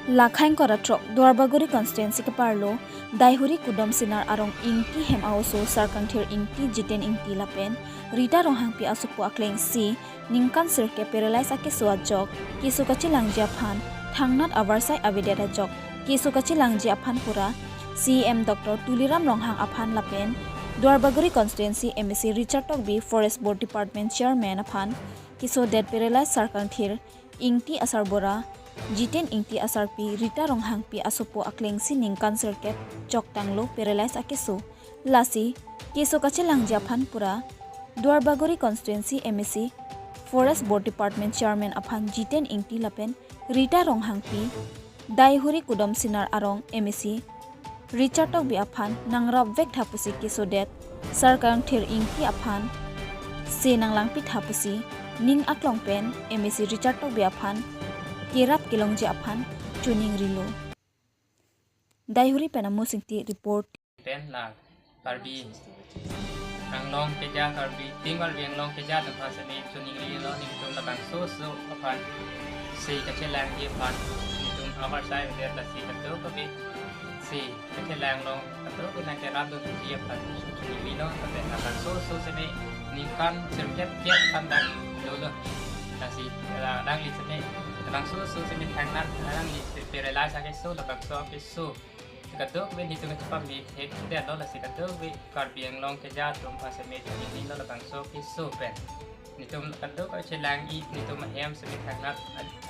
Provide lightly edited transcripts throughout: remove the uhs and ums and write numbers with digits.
Lakhain koratrok Dwarbaguri constituency ke parlo daihuri kudom sinar arong ingti hem auso sarkangthir ingti jiten ingti lapen rita ronghang pi asukpo akleng si ningkan sirke paralyze ake suajok kisu kachilang japhan thangnat avarsai avidera jok kisu kachilang japhan pura CM Dr. Tuliram ronghang aphan lapen Dwarbaguri constituency MEC Richard Tokbi Forest Board Department Chairman aphan kisu dead paralyze sarkangthir ingti asarbora Jiten ingti asarpi Rita ronghang pi asopo akleng sining cancer ket chok tanglo paralyze akeso lasi keso kachelang japhan pura Dwarbaguri constituency MEC Forest Board Department Chairman aphan Jiten ingti lapen Rita ronghang pi daihuri kudom sinar arong MEC Richard Tokbi aphan nangrap vek thapusi keso det sarkang thir ingti aphan se nanglang pi thapusi ning aklong pen MEC Richard Tokbi aphan Kirap kilongji aphan tuning rilo. Daihuri pena musingti report. Pen la karbi ranglong keja karbi tinggal bianglong keja tempat seni tuning rilo ni tum labang so aphan si kacelang di aphan ni tum awar sai der la si kato kabi si kacelang long kato kuna kerap do ji aphan tuning rilo tapi labang so seni ningkan sirket kiat pandan dulu nasi dang li seni Labang so sini tangan orang ni paralyze aja so labang so aja so. Kadang we hitung cepat mi head dia dola si kadang we karbiang long kerja tumpas semi ini dola labang so aja so pen. Ni tum kadang kau celang i ni tum hem semi tangan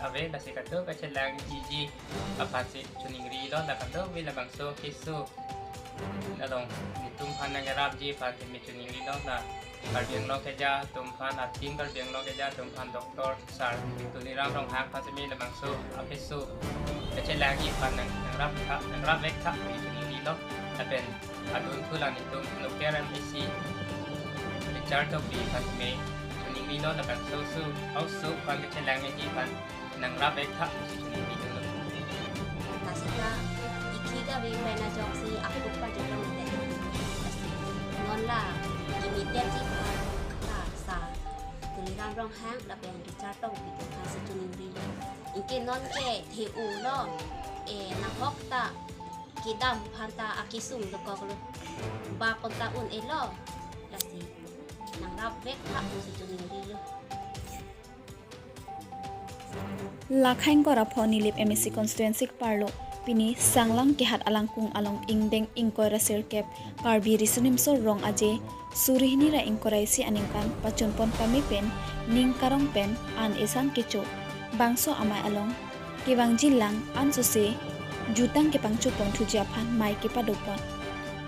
ave dah si kadang kau celang iji apa si tuning ri dola kadang we labang so aja so. Lalong ni tum pandang garap ji pan semi tuning ri dola. Karbiang long kerja tumpan ating karbiang long kerja tumpan doktor sar Tuliram ronghang pasami labang so apisu kacelangi pan nang rap vek thak ni tuning lo apen adun tulang itu nukeran isi Richard Tokbi pasami tuning lo labang so also pan kacelangi ji pan nang rap vek thak ni tuning lo Tasika ikiga we mena joksi aku pa jero de ngonla imiten ji ka sa Tuliram ronghang la ben Richard Tokbi ka sa tuning ri ingke non ke theu lo na hokta kidam phanta akisum lo ko lo ba konta un elo lasi nang rap vek ha sa tuning ri lo Lakhain korapho nilip MEC constituency parlo pini sanglang kehat alangkung along ingdeng ingkora sirkep karbi risunim so rong aje surihni ra ingkorai si aningkan pachunpon kami pen ning karong pen an esan kecho bangso amai along kewang jilang an sose jutang ke pangchupon thujiaphan mai ke padopon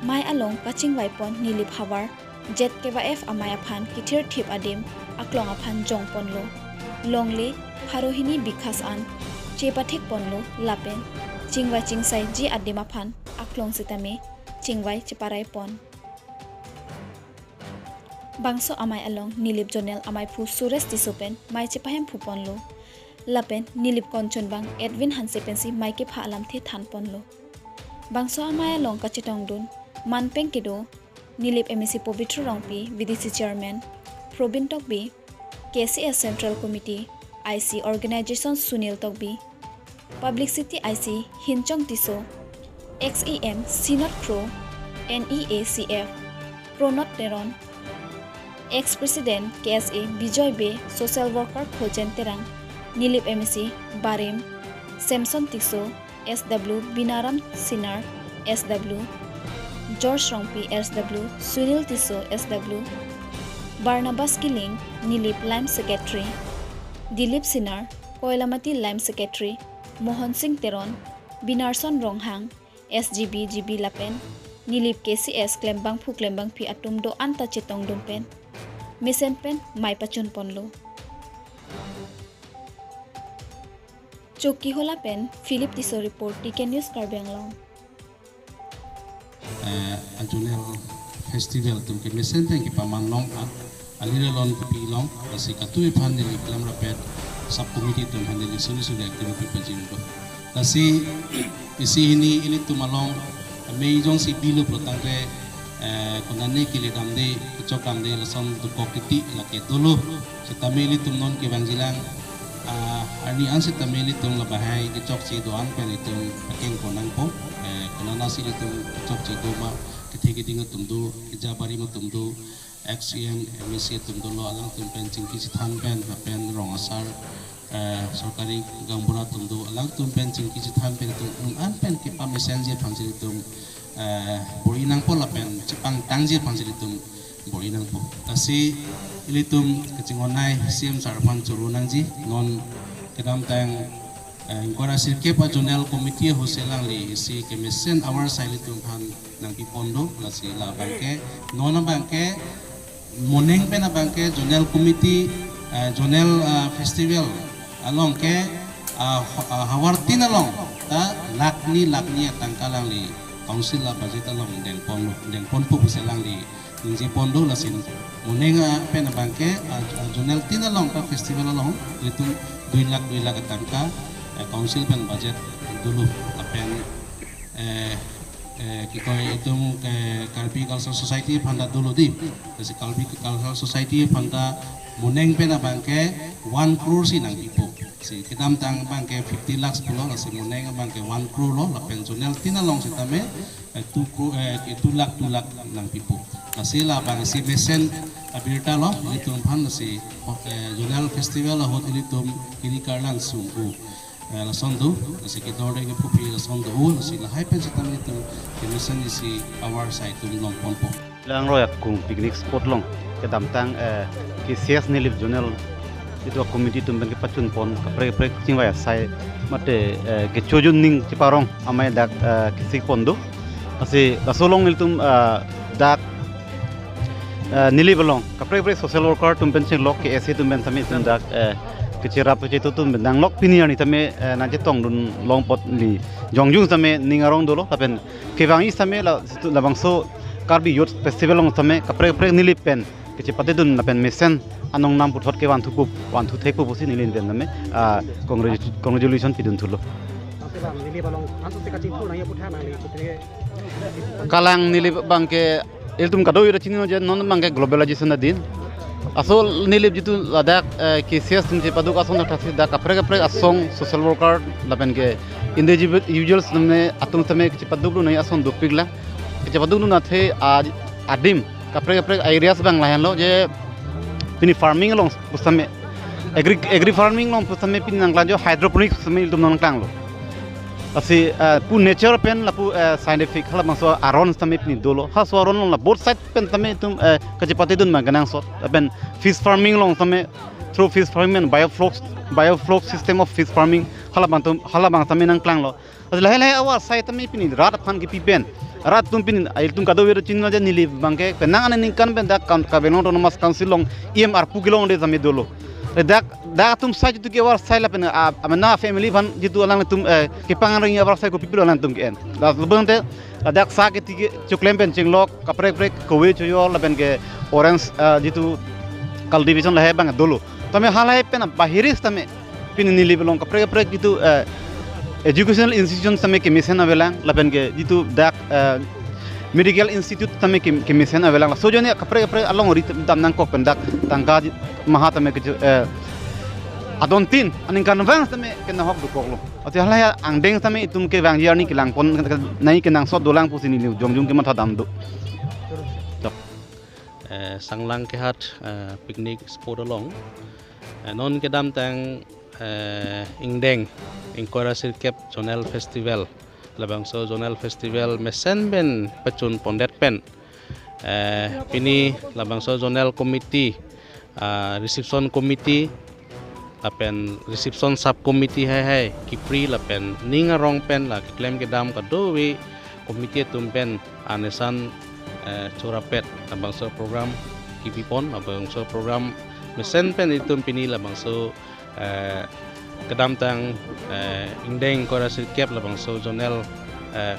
mai along kaching waipon nilip hawar jet kewa f amai aphan kithir thip adim aklong aphan jongpon lo longle harohini bikhas an chepathik ponlo lapen chingwai chingsai ji adima phan aklong sitame chingwai cheparai pon bangso amai along nilip jonel amai phu sures tisopen mai chepahem phupon lo lapen nilip konchon bang edwin hansepensi mai ke pha alam the than pon lo bangso amai along kachitong dun manpeng kido nilip MEC Povitro Rongpi VDC chairman Probin Tokbi KCS Central Committee IC Organization Sunil Tokbi Publicity IC Hinchong Tiso XEM Sinot Pro NEACF Pronot Teron Ex-President KSA Bijoy Be Social Worker Khojen Terang Nilip MEC Barim Samson Tiso SW Binaram Sinar SW George Rongpi SW Sunil Tiso SW Barnabas Kiling Nilip Lime Secretary Dilip Sinar Koilamati Lime Secretary Mohan Singh Teron Binarson Ronghang SGB GB Lapen Nilip KCS Klembang Phu Klembang Pi Atum Do Anta Chetong Dumpen Misen Pen Mai Pachun Ponlo Choki Hola Pen Philip Tiso Report TK News Karbianglong Anjunel Festival tum ke mesen teng ki pamang long alira lon ki pilong asi katui phan ni klam rapet sub committee tum han ni sulu sulu activity pajin do asi isi ini ili tumalong mei jong si bilu protang re konane ki le dam de chokam de lasom du kokiti la ke dulu setamili tum non ki bangjilang ni ansit tamili tung labahai di chok ci doan pen itung akeng konang po kana nasi itung chok ci do ma kithegi ding tumdu jabari ma tumdu XCM MSC tumdu lo alang tum pen chingki sithan pen pen rong asar सरकारी गंबुरा तुम दो अलग तुम पेन चिंकी चिथान पेन तुम उन पेन के पा मेसेंजर फंक्शन तुम बोरी नंग पोला पेन चिपंग टांगजे फंक्शन तुम बोरी नंग पो तसी इली तुम कचिंगोनाई सीएम सरपंच चुरू नंगजी non kedam tang ingkora sirke pa jonel komite hoselang li si kemesen awar saili tum han nang pipondo la si la bangke nona bangke moneng pena bangke jonel komite jonel festival along ke hawartin along ta lakni tangkalang li council la budget along deng ponpo hoselang li ningji pondo la sin monenga pena bangke jonel tin along ta festival along itu 2 lakh tangka council pen budget dulu apen kita itu Kalbi Cultural Society panda dulu di kasi Kalbi Cultural Society panda muneng pena bangke 1 crore si nang ipo si kitam tang bangke 50 lakhs pulo si muneng bangke 1 crore lo la pensional tinalong si tame 2 lakh nang ipo kasi la bang si mesen abirta lo itu pan si Jonal Festival hot ilitum kini karlan sumbu la sondu si kita ore ke pupi la sondu si la hai pen si tame itu mesen si our side tum long pompo lang royak kung picnic spot long kedam tang ki sias nilip jonal itu committee tum ben ke pachun pon kapre chingwa sai mate ke chojun ning chiparong amai dak kisik pondo asi lasolong niltum dak nilibalong kapre social worker tum ben ching lok ke ese tum ben sami tum dak kecira pece tu tum bendang lok pini ani tame naje tong dun long pot li jongjung tame ningarong dolo tapen kewangi tame la bangso Kalbi Youth Festival long tame kapre nilip pen kece pate dun na pen mesen anong nam puthot ke wan thu thek pu posi nilin pen tame congratulation pidun thulo kalang nilip bangke iltum kado ira chini je non bangke globalization din asol nilip jitu ladak KCS tumje paduk asong thasi da kapre asong social worker laben ke individuals namne atung tame ke paduk lu nai asong dupigla ke paduk lu na the adim kapre areas bang lahan lo je pini farming long pustame agri farming long pustame pin nang jo hydroponics pustame iltum nang tang lo asi pu nature pen la pu scientific hala mangso aron tame pini dolo ha so aron la both side pen tame tum ke pate dun manganang so ben fish farming long tame through fish farming and biofloc system of fish farming hala bang tame nang klang lo lai awa sai tame pini rat phan ki pen rat tum pini ail tum kado wer chinna je nili bangke penang ane ningkan ben dak kan ka belong autonomous council long EMR pu gilong de tame dolo dak tum sai tu ke war sai la pen amana family van jitu alang tum ke pangang ring war sai ko people alang tum ke en la lubang te dak sa ke tige chuklem pen chinglok kapre kowe choyo la pen ke orange jitu cultivation la he bang dolo tame halai pen bahiris tame pin nili belong kapre jitu educational institutions tame ke mission avelang la pen ke jitu dak medical institute tame ke mission avelang so jone kapre along ri tam nang ko pendak tangka maha tame ke adontin aning kan wang tame ke na hok du koklo ati halaya angdeng tame itum ke wang yarni ke lang pon nai ke nang so dolang pusini ni jongjung ke matha dam do sanglang ke hat picnic spot along non ke dam tang ingdeng ingkora sirkep zonal festival labang so zonal festival mesen ben pachun pondet pen pini labang so zonal committee reception committee lapen reception sub committee hai kipri lapen ninga rong pen la claim ke dam ka dowi committee tum pen anesan chorapet labang so program kipipon labang so program mesen pen itum pini labang so kedam tang ingdeng kora sirkep labang so zonal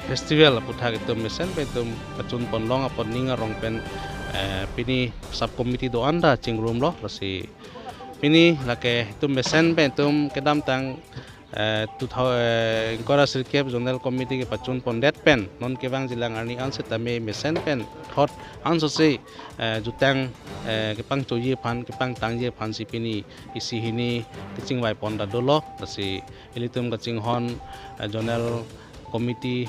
festival puthak itum mesen pe tum pachun ponlong apon ninga rong pen pini sub committee do anda chingrum lo rasi pini lake tum mesen pe tum kedam tang Ingkora Sirkep Zonal Committee ke pacun pondet pen non kebang jilang arni anse tame mesen pen thot anso se jutang kepang choye phan kepang tangje phan sipini isi hini kicing wai ponda dolo si ilitum kacing hon Zonal Committee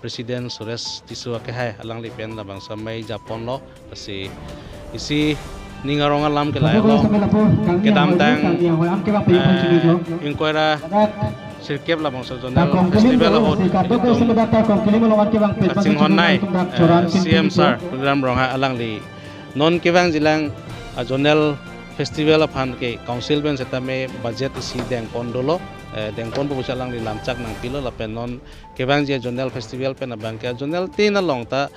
Presiden Suresh Tisu Akehai alang lipen labang samai Japon lo si isi ningarong alam ke lai lo ke dam tang inquira sirkep labang Zonal Festival lo kacing hon nai CM sir program rong alang li non kebang jilang Zonal Festival aphan ke council ben setame budget isi deng pondolo deng pon bu salang di lamcak nang pilo lapen non kebang je Zonal Festival pen abang ke Zonal tin along ta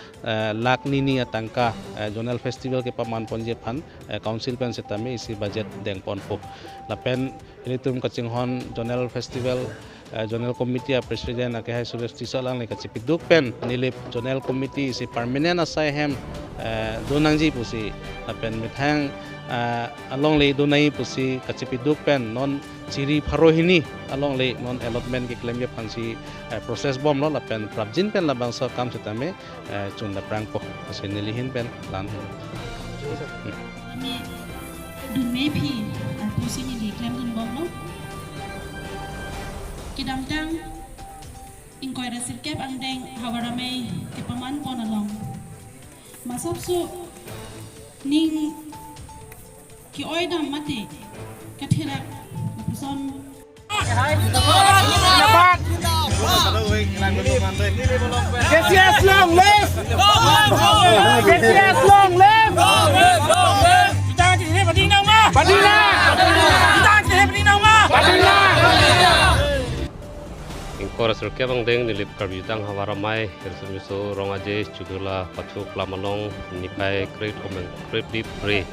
lak nini atangka Zonal Festival ke paman ponje phan council pen setame isi budget deng pon po lapen ilitum kacing hon Zonal Festival Zonal Committee Presiden Akehai Suresh Tisu alang le kacipiduk pen nilip Zonal Committee isi permanent asai hem donangji pusi lapen mithang along le donai pusi kacipiduk pen non ciri pharohini along le non allotment ke claim ye phansi process bom lo la pen prabjin pen la bangsa kam setame chun la prang po aseneli hin pen lan ni dun mepi pusi ni claim dun bom lo kidam tang inquire sirkep andeng hawarame ke paman pon along masap su ning ki oidam mati kathirak son KCS long live! KCS long live! Kita ni Badina ma! Badina! Kita ni Badina ma! Badina! Ingkora Sirkep Andeng nilip karbitang hawaramai kersumiso rong aje cugula pacu klamalong nipai great omen great deep pre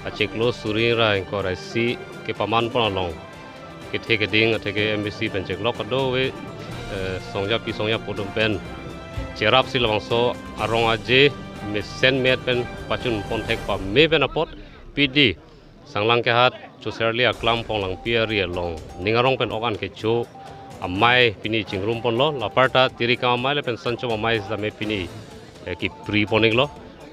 acek lo surira ingkora si ke paman ponalong ke theke ding theke MBC pencek lok do we songja podom pen cerap si lawangso arong aje mesen met pen pacun pontek pa me pen apot PD sanglang ke hat chuserli aklam ponglang pia ria long ningarong pen okan ke chu amai pini chingrum pon lo laparta tirika amai le pen sancho amai sa me pini ki pri poning lo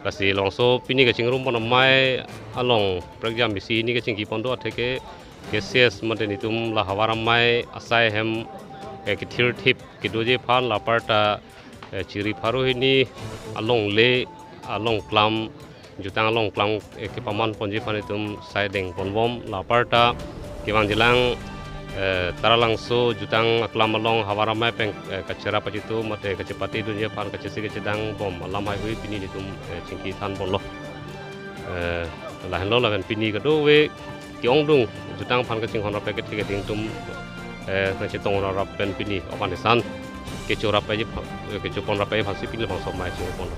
kasi longso pini ke chingrum pon amai along program bisi ni ke chingki pon do theke KCS madenitum la hawaramai asai hem ki thir thip ki doje phan laparta chiri pharohini along le along klam jutang along klam ki paman ponji phanitum saideng ponbom laparta kiwang jilang taralangso jutang aklam along hawaramai peng kacera pajitu mate kacepati dunia phan kacesi kecedang bom alam highway pini ditum cingki than bon lo lahen lo lawen pini kado we kiong dung jutang phan kacing hon rape ke ding tum ngacetong rap pen pini okan san kecora pe ke cupon rape phan sipil bang somai cing pon